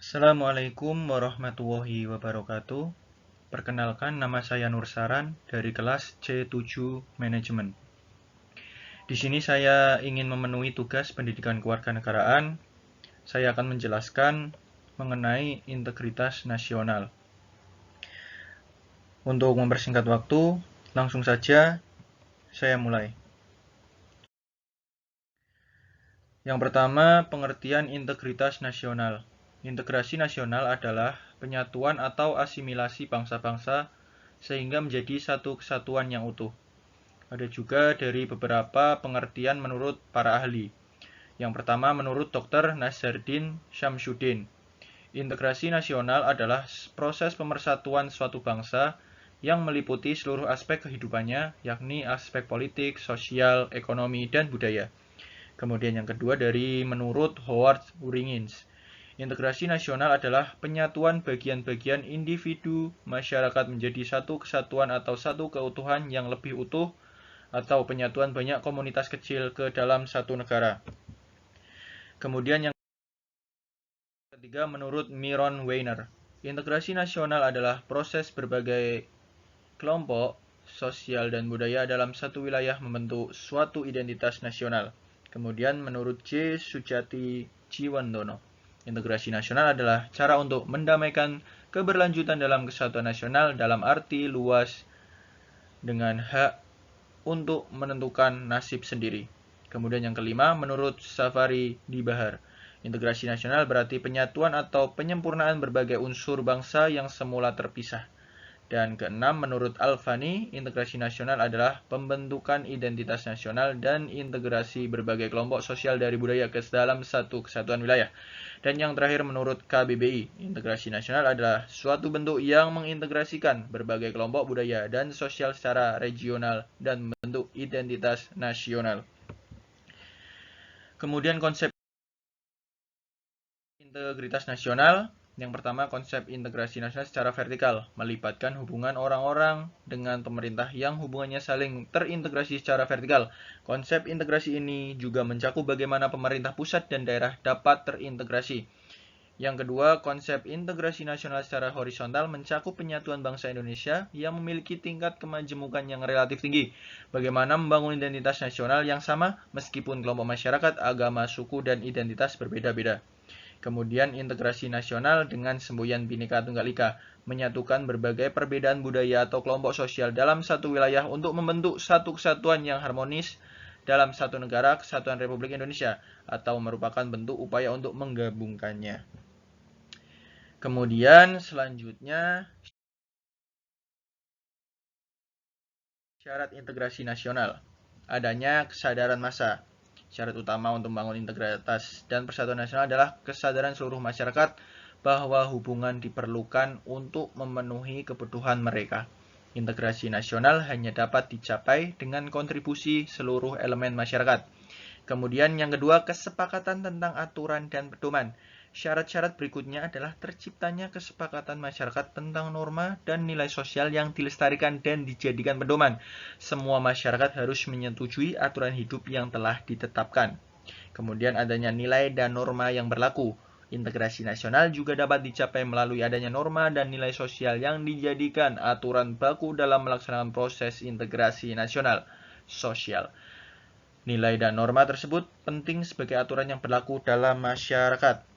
Assalamualaikum warahmatullahi wabarakatuh. Perkenalkan, nama saya Nur Saran dari kelas C7 Manajemen. Di sini saya ingin memenuhi tugas pendidikan kewarganegaraan. Saya akan menjelaskan mengenai integritas nasional. Untuk mempersingkat waktu, langsung saja saya mulai. Yang pertama, pengertian integritas nasional. Integrasi nasional adalah penyatuan atau asimilasi bangsa-bangsa sehingga menjadi satu kesatuan yang utuh. Ada juga dari beberapa pengertian menurut para ahli. Yang pertama menurut Dr. Nazardin Syamsuddin. Integrasi nasional adalah proses pemersatuan suatu bangsa yang meliputi seluruh aspek kehidupannya, yakni aspek politik, sosial, ekonomi, dan budaya. Kemudian yang kedua dari menurut Howard Uringins. Integrasi nasional adalah penyatuan bagian-bagian individu masyarakat menjadi satu kesatuan atau satu keutuhan yang lebih utuh, atau penyatuan banyak komunitas kecil ke dalam satu negara. Kemudian yang ketiga menurut Myron Weiner. Integrasi nasional adalah proses berbagai kelompok sosial dan budaya dalam satu wilayah membentuk suatu identitas nasional. Kemudian menurut J. Sujati Jiwandono, integrasi nasional adalah cara untuk mendamaikan keberlanjutan dalam kesatuan nasional dalam arti luas dengan hak untuk menentukan nasib sendiri. Kemudian yang kelima, menurut Safari Dibahar, integrasi nasional berarti penyatuan atau penyempurnaan berbagai unsur bangsa yang semula terpisah. Dan keenam, menurut Al-Fani, integrasi nasional adalah pembentukan identitas nasional dan integrasi berbagai kelompok sosial dari budaya ke dalam satu kesatuan wilayah. Dan yang terakhir, menurut KBBI, integrasi nasional adalah suatu bentuk yang mengintegrasikan berbagai kelompok budaya dan sosial secara regional dan membentuk identitas nasional. Kemudian konsep integritas nasional. Yang pertama, konsep integrasi nasional secara vertikal, melibatkan hubungan orang-orang dengan pemerintah yang hubungannya saling terintegrasi secara vertikal. Konsep integrasi ini juga mencakup bagaimana pemerintah pusat dan daerah dapat terintegrasi. Yang kedua, konsep integrasi nasional secara horizontal mencakup penyatuan bangsa Indonesia yang memiliki tingkat kemajemukan yang relatif tinggi. Bagaimana membangun identitas nasional yang sama meskipun kelompok masyarakat, agama, suku, dan identitas berbeda-beda. Kemudian integrasi nasional dengan semboyan Bhinneka Tunggal Ika, menyatukan berbagai perbedaan budaya atau kelompok sosial dalam satu wilayah untuk membentuk satu kesatuan yang harmonis dalam satu negara kesatuan Republik Indonesia, atau merupakan bentuk upaya untuk menggabungkannya. Kemudian selanjutnya, syarat integrasi nasional. Adanya kesadaran massa. Syarat utama untuk membangun integritas dan persatuan nasional adalah kesadaran seluruh masyarakat bahwa hubungan diperlukan untuk memenuhi kebutuhan mereka. Integrasi nasional hanya dapat dicapai dengan kontribusi seluruh elemen masyarakat. Kemudian yang kedua, kesepakatan tentang aturan dan pedoman. Syarat-syarat berikutnya adalah terciptanya kesepakatan masyarakat tentang norma dan nilai sosial yang dilestarikan dan dijadikan pedoman. Semua masyarakat harus menyetujui aturan hidup yang telah ditetapkan. Kemudian adanya nilai dan norma yang berlaku. Integrasi nasional juga dapat dicapai melalui adanya norma dan nilai sosial yang dijadikan aturan baku dalam melaksanakan proses integrasi nasional sosial. Nilai dan norma tersebut penting sebagai aturan yang berlaku dalam masyarakat.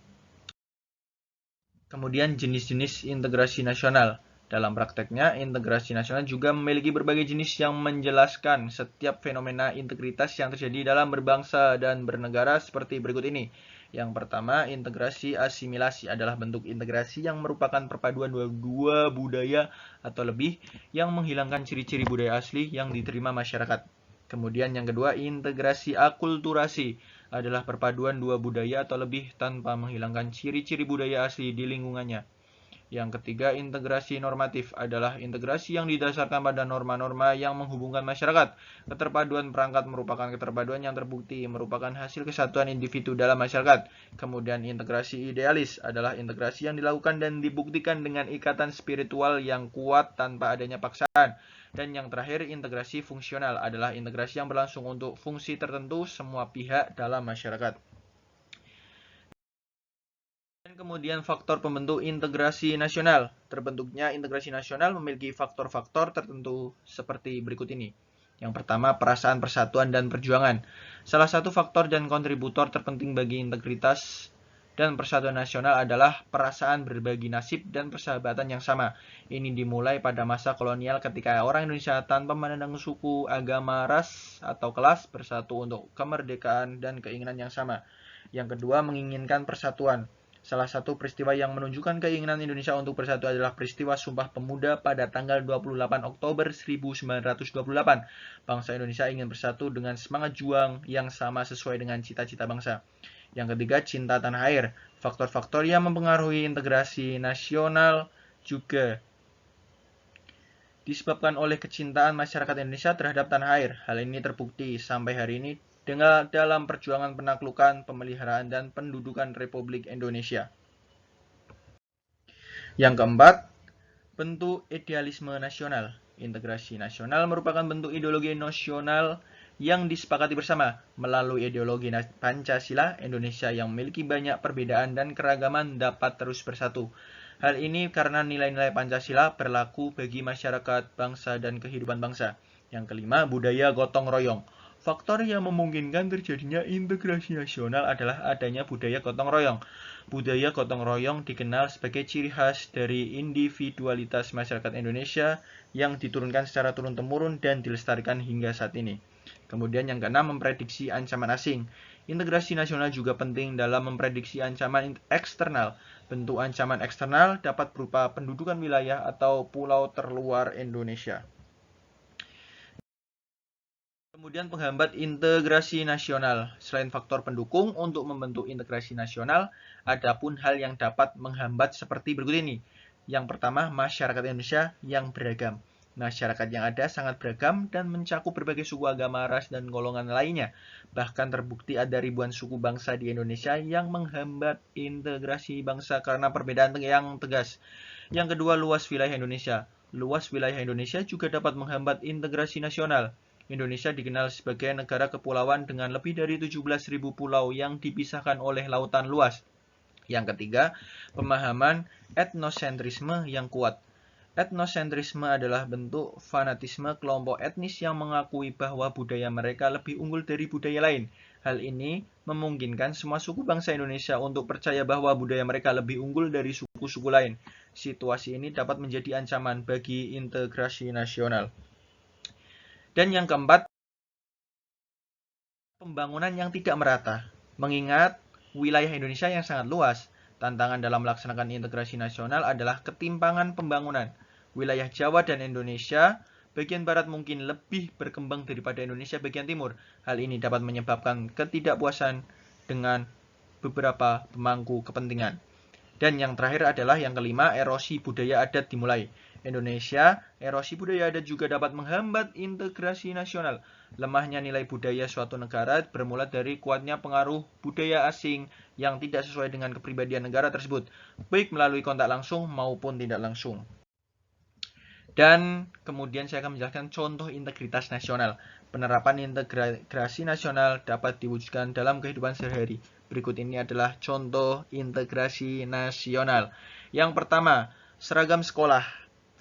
Kemudian jenis-jenis integrasi nasional. Dalam prakteknya, integrasi nasional juga memiliki berbagai jenis yang menjelaskan setiap fenomena integritas yang terjadi dalam berbangsa dan bernegara seperti berikut ini. Yang pertama, integrasi asimilasi adalah bentuk integrasi yang merupakan perpaduan dua budaya atau lebih yang menghilangkan ciri-ciri budaya asli yang diterima masyarakat. Kemudian yang kedua, integrasi akulturasi adalah perpaduan dua budaya atau lebih tanpa menghilangkan ciri-ciri budaya asli di lingkungannya. Yang ketiga, integrasi normatif adalah integrasi yang didasarkan pada norma-norma yang menghubungkan masyarakat. Keterpaduan perangkat merupakan keterpaduan yang terbukti, merupakan hasil kesatuan individu dalam masyarakat. Kemudian integrasi idealis adalah integrasi yang dilakukan dan dibuktikan dengan ikatan spiritual yang kuat tanpa adanya paksaan. Dan yang terakhir, integrasi fungsional adalah integrasi yang berlangsung untuk fungsi tertentu semua pihak dalam masyarakat. Dan Kemudian faktor pembentuk integrasi nasional. Terbentuknya integrasi nasional memiliki faktor-faktor tertentu seperti berikut ini. Yang pertama, perasaan persatuan dan perjuangan. Salah satu faktor dan kontributor terpenting bagi integritas dan persatuan nasional adalah perasaan berbagi nasib dan persahabatan yang sama. Ini dimulai pada masa kolonial ketika orang Indonesia tanpa memandang suku, agama, ras, atau kelas bersatu untuk kemerdekaan dan keinginan yang sama. Yang kedua, menginginkan persatuan. Salah satu peristiwa yang menunjukkan keinginan Indonesia untuk bersatu adalah peristiwa Sumpah Pemuda pada tanggal 28 Oktober 1928. Bangsa Indonesia ingin bersatu dengan semangat juang yang sama sesuai dengan cita-cita bangsa. Yang ketiga, cinta tanah air. Faktor-faktor yang mempengaruhi integrasi nasional juga disebabkan oleh kecintaan masyarakat Indonesia terhadap tanah air. Hal ini terbukti sampai hari ini dalam perjuangan penaklukan, pemeliharaan, dan pendudukan Republik Indonesia. Yang keempat, bentuk idealisme nasional. Integrasi nasional merupakan bentuk ideologi nasional yang disepakati bersama. Melalui ideologi Pancasila, Indonesia yang memiliki banyak perbedaan dan keragaman dapat terus bersatu. Hal ini karena nilai-nilai Pancasila berlaku bagi masyarakat, bangsa, dan kehidupan bangsa. Yang kelima, budaya gotong royong. Faktor yang memungkinkan terjadinya integrasi nasional adalah adanya budaya gotong royong. Budaya gotong royong dikenal sebagai ciri khas dari individualitas masyarakat Indonesia yang diturunkan secara turun-temurun dan dilestarikan hingga saat ini. Kemudian yang keenam, memprediksi ancaman asing. Integrasi nasional juga penting dalam memprediksi ancaman eksternal. Bentuk ancaman eksternal dapat berupa pendudukan wilayah atau pulau terluar Indonesia. Kemudian penghambat integrasi nasional. Selain faktor pendukung untuk membentuk integrasi nasional, ada pun hal yang dapat menghambat seperti berikut ini. Yang pertama, masyarakat Indonesia yang beragam. Masyarakat yang ada sangat beragam dan mencakup berbagai suku, agama, ras, dan golongan lainnya. Bahkan terbukti ada ribuan suku bangsa di Indonesia yang menghambat integrasi bangsa karena perbedaan yang tegas. Yang kedua, luas wilayah Indonesia. Luas wilayah Indonesia juga dapat menghambat integrasi nasional. Indonesia dikenal sebagai negara kepulauan dengan lebih dari 17.000 pulau yang dipisahkan oleh lautan luas. Yang ketiga, pemahaman etnosentrisme yang kuat. Etnosentrisme adalah bentuk fanatisme kelompok etnis yang mengakui bahwa budaya mereka lebih unggul dari budaya lain. Hal ini memungkinkan semua suku bangsa Indonesia untuk percaya bahwa budaya mereka lebih unggul dari suku-suku lain. Situasi ini dapat menjadi ancaman bagi integrasi nasional. Dan yang keempat, pembangunan yang tidak merata. Mengingat wilayah Indonesia yang sangat luas, tantangan dalam melaksanakan integrasi nasional adalah ketimpangan pembangunan. Wilayah Jawa dan Indonesia bagian barat mungkin lebih berkembang daripada Indonesia bagian timur. Hal ini dapat menyebabkan ketidakpuasan dengan beberapa pemangku kepentingan. Dan yang terakhir adalah yang kelima, erosi budaya adat dimulai. Indonesia, erosi budaya adat juga dapat menghambat integrasi nasional. Lemahnya nilai budaya suatu negara bermula dari kuatnya pengaruh budaya asing yang tidak sesuai dengan kepribadian negara tersebut, baik melalui kontak langsung maupun tidak langsung. Dan kemudian saya akan menjelaskan contoh integritas nasional. Penerapan integrasi nasional dapat diwujudkan dalam kehidupan sehari-hari. Berikut ini adalah contoh integrasi nasional. Yang pertama, seragam sekolah.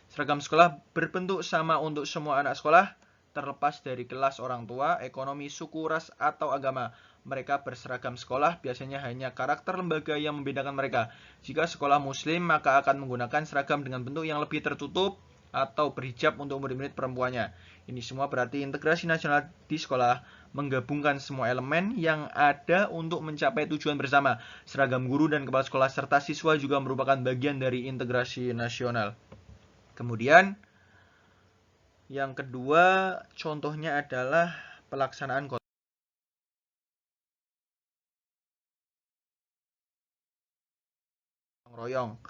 Seragam sekolah berbentuk sama untuk semua anak sekolah, terlepas dari kelas orang tua, ekonomi, suku, ras, atau agama. Mereka berseragam sekolah, biasanya hanya karakter lembaga yang membedakan mereka. Jika sekolah muslim, maka akan menggunakan seragam dengan bentuk yang lebih tertutup atau berhijab untuk murid-murid perempuannya. Ini semua berarti integrasi nasional di sekolah menggabungkan semua elemen yang ada untuk mencapai tujuan bersama. Seragam guru dan kepala sekolah serta siswa juga merupakan bagian dari integrasi nasional. Kemudian yang kedua, contohnya adalah pelaksanaan gotong royong.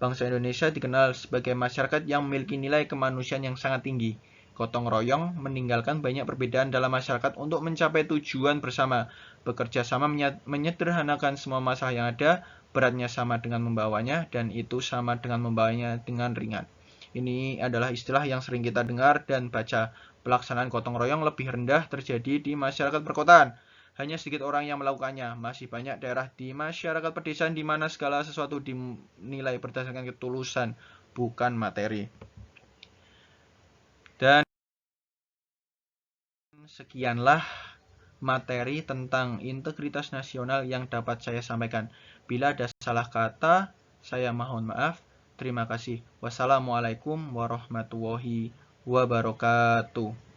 Bangsa Indonesia dikenal sebagai masyarakat yang memiliki nilai kemanusiaan yang sangat tinggi. Gotong royong meninggalkan banyak perbedaan dalam masyarakat untuk mencapai tujuan bersama. Bekerja sama menyederhanakan semua masalah yang ada, beratnya sama dengan membawanya, dan itu sama dengan membawanya dengan ringan. Ini adalah istilah yang sering kita dengar dan baca. Pelaksanaan gotong royong lebih rendah terjadi di masyarakat perkotaan. hanya sedikit orang yang melakukannya. Masih banyak daerah di masyarakat pedesaan di mana segala sesuatu dinilai berdasarkan ketulusan, bukan materi. Dan sekianlah materi tentang integritas nasional yang dapat saya sampaikan. Bila ada salah kata, saya mohon maaf. Terima kasih. Wassalamualaikum warahmatullahi wabarakatuh.